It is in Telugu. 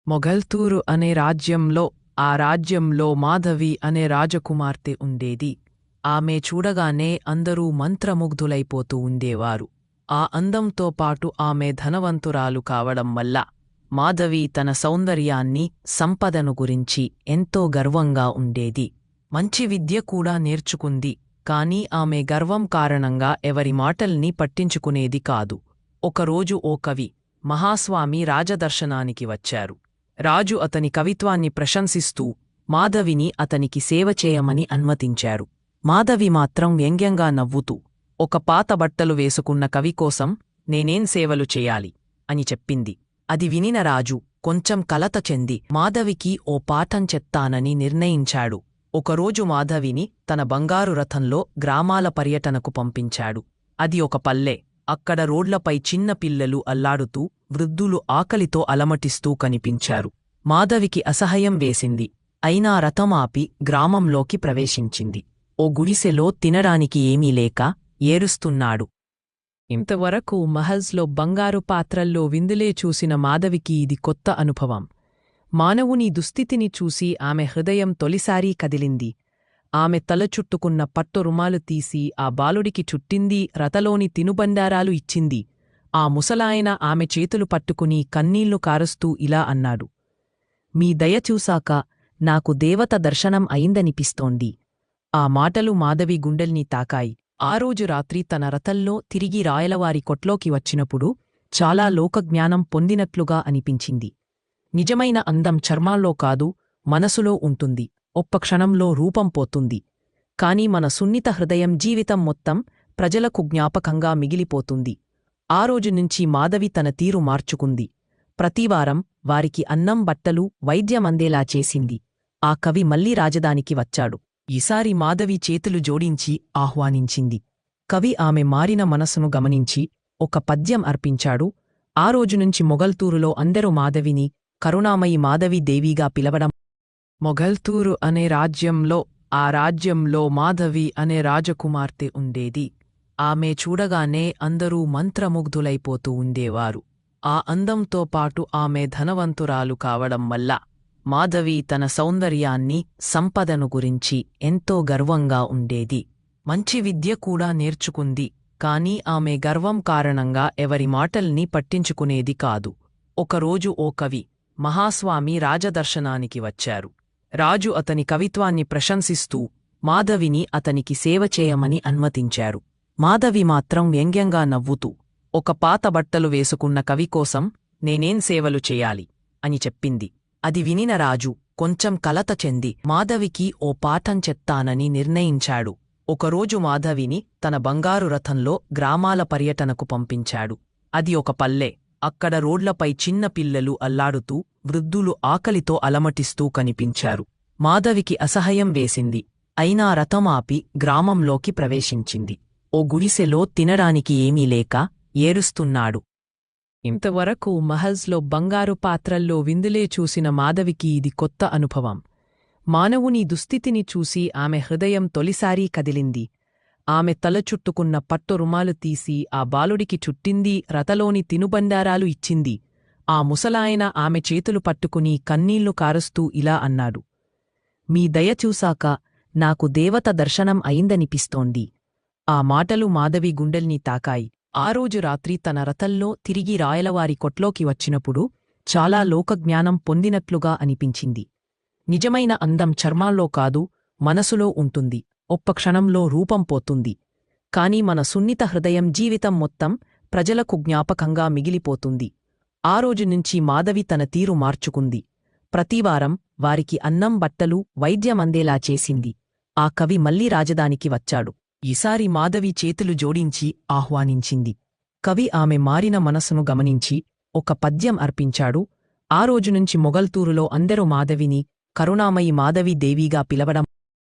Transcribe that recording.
మొఘల్తూరు అనే రాజ్యంలో ఆ రాజ్యంలో మాధవి అనే రాజకుమార్తె ఉండేది. ఆమె చూడగానే అందరూ మంత్రముగ్ధులైపోతూ ఉండేవారు. ఆ అందంతో పాటు ఆమె ధనవంతురాలు కావడం వల్ల మాధవి తన సౌందర్యాన్ని, సంపదను గురించి ఎంతో గర్వంగా ఉండేది. మంచి విద్య కూడా నేర్చుకుంది. కాని ఆమె గర్వం కారణంగా ఎవరి మాటల్ని పట్టించుకునేది కాదు. ఒకరోజు ఓ కవి, మహాస్వామి రాజదర్శనానికి వచ్చారు. రాజు అతని కవిత్వాన్ని ప్రశంసిస్తూ మాధవిని అతనికి సేవ చేయమని అనుమతించారు. మాధవి మాత్రం వ్యంగ్యంగా నవ్వుతూ, ఒక పాత బట్టలు వేసుకున్న కవి కోసం నేనేం సేవలు చేయాలి అని చెప్పింది. అది వినిన రాజు కొంచెం కలత చెంది మాధవికి ఓ పాఠం చెప్తానని నిర్ణయించాడు. ఒకరోజు మాధవిని తన బంగారు రథంలో గ్రామాల పర్యటనకు పంపించాడు. అది ఒక పల్లె. అక్కడ రోడ్లపై చిన్న పిల్లలు అల్లాడుతూ, వృద్ధులు ఆకలితో అలమటిస్తూ కనిపించారు. మాధవికి అసహ్యం వేసింది. అయినా రథం ఆపి గ్రామంలోకి ప్రవేశించింది. ఓ గుడిసెలో తినడానికి ఏమీ లేక ఏరుస్తున్నాడు. ఇంతవరకు మహల్స్లో బంగారు పాత్రల్లో విందులే చూసిన మాధవికి ఇది కొత్త అనుభవం. మానవుని దుస్థితిని చూసి ఆమె హృదయం తొలిసారి కదిలింది. ఆమె తల చుట్టుకున్న పట్టు రుమాలు తీసి ఆ బాలుడికి చుట్టింది, రథలోని తినుబండారాలు ఇచ్చింది. ఆ ముసలాయన ఆమె చేతులు పట్టుకుని కన్నీళ్లు కారుస్తూ ఇలా అన్నాడు: మీ దయ చూశాక నాకు దేవత దర్శనం అయిందనిపిస్తోంది. ఆ మాటలు మాధవి గుండెల్ని తాకాయి. ఆ రోజు రాత్రి తన రథంలో తిరిగి రాయలవారి కొట్లోకి వచ్చినప్పుడు చాలా లోకజ్ఞానం పొందినట్లుగా అనిపించింది. నిజమైన అందం చర్మాల్లో కాదు, మనసులో ఉంటుంది. ఒక్క క్షణంలో రూపం పోతుంది. కాని మన సున్నిత హృదయం జీవితం మొత్తం ప్రజలకు జ్ఞాపకంగా మిగిలిపోతుంది. ఆ రోజు నుంచి మాధవి తన తీరు మార్చుకుంది. ప్రతివారం వారికి అన్నం, బట్టలు, వైద్యమందేలా చేసింది. ఆ కవి మళ్లీ రాజధానికి వచ్చాడు. ఈసారి మాధవి చేతులు జోడించి ఆహ్వానించింది. కవి ఆమె మారిన మనసును గమనించి ఒక పద్యం అర్పించాడు. ఆ రోజునుంచి మొఘల్తూరులో అందరూ మాధవిని కరుణామయి మాధవి దేవిగా పిలవడం. మొఘల్తూరు అనే రాజ్యంలో ఆ రాజ్యంలో మాధవి అనే రాజకుమార్తె ఉండేది. ఆమె చూడగానే అందరూ మంత్రముగ్ధులైపోతూ ఉండేవారు. ఆ అందంతో పాటు ఆమె ధనవంతురాలు కావడం వల్ల మాధవి తన సౌందర్యాన్ని, సంపదను గురించి ఎంతో గర్వంగా ఉండేది. మంచి విద్య కూడా నేర్చుకుంది. కాని ఆమె గర్వం కారణంగా ఎవరి మాటల్ని పట్టించుకునేది కాదు. ఒకరోజు ఓ కవి, మహాస్వామి రాజదర్శనానికి వచ్చారు. రాజు అతని కవిత్వాన్ని ప్రశంసిస్తూ మాధవిని అతనికి సేవ చేయమని అనుమతించారు. మాధవి మాత్రం వ్యంగ్యంగా నవ్వుతూ, ఒక పాత బట్టలు వేసుకున్న కవి కోసం నేనేం సేవలు చేయాలి అని చెప్పింది. అది వినిన రాజు కొంచెం కలత చెంది మాధవికి ఓ పాఠం చెప్తానని నిర్ణయించాడు. ఒకరోజు మాధవిని తన బంగారు రథంలో గ్రామాల పర్యటనకు పంపించాడు. అది ఒక పల్లె. అక్కడ రోడ్లపై చిన్న పిల్లలు అల్లాడుతూ, వృద్ధులు ఆకలితో అలమటిస్తూ కనిపించారు. మాధవికి అసహ్యం వేసింది. అయినా రథం ఆపి గ్రామంలోకి ప్రవేశించింది. ఓ గుడిసెలో తినడానికి ఏమీ లేక ఏరుస్తున్నాడు. ఇంతవరకు మహల్స్లో బంగారు పాత్రల్లో విందులే చూసిన మాధవికి ఇది కొత్త అనుభవం. మానవుని దుస్థితిని చూసి ఆమె హృదయం తొలిసారి కదిలింది. ఆమె తల చుట్టుకున్న పట్టు రుమాలు తీసి ఆ బాలుడికి చుట్టింది, రథలోని తినుబండారాలు ఇచ్చింది. ఆ ముసలాయన ఆమె చేతులు పట్టుకుని కన్నీళ్లు కారుస్తూ ఇలా అన్నాడు: మీ దయ చూశాక నాకు దేవత దర్శనం అయిందనిపిస్తోంది. ఆ మాటలు మాధవి గుండెల్ని తాకాయి. ఆ రోజు రాత్రి తన రథంలో తిరిగి రాయలవారి కొట్లోకి వచ్చినప్పుడు చాలా లోకజ్ఞానం పొందినట్లుగా అనిపించింది. నిజమైన అందం చర్మాల్లో కాదు, మనసులో ఉంటుంది. ఒక్క క్షణంలో రూపం పోతుంది. కాని మన సున్నిత హృదయం జీవితం మొత్తం ప్రజలకు జ్ఞాపకంగా మిగిలిపోతుంది. ఆ రోజు నుంచి మాధవి తన తీరు మార్చుకుంది. ప్రతివారం వారికి అన్నం, బట్టలు, వైద్యమందేలా చేసింది. ఆ కవి మళ్లీ రాజధానికి వచ్చాడు. ఈసారి మాధవి చేతులు జోడించి ఆహ్వానించింది. కవి ఆమె మారిన మనసును గమనించి ఒక పద్యం అర్పించాడు. ఆ రోజునుంచి మొఘల్తూరులో అందరూ మాధవిని కరుణామయి మాధవి దేవిగా పిలవడం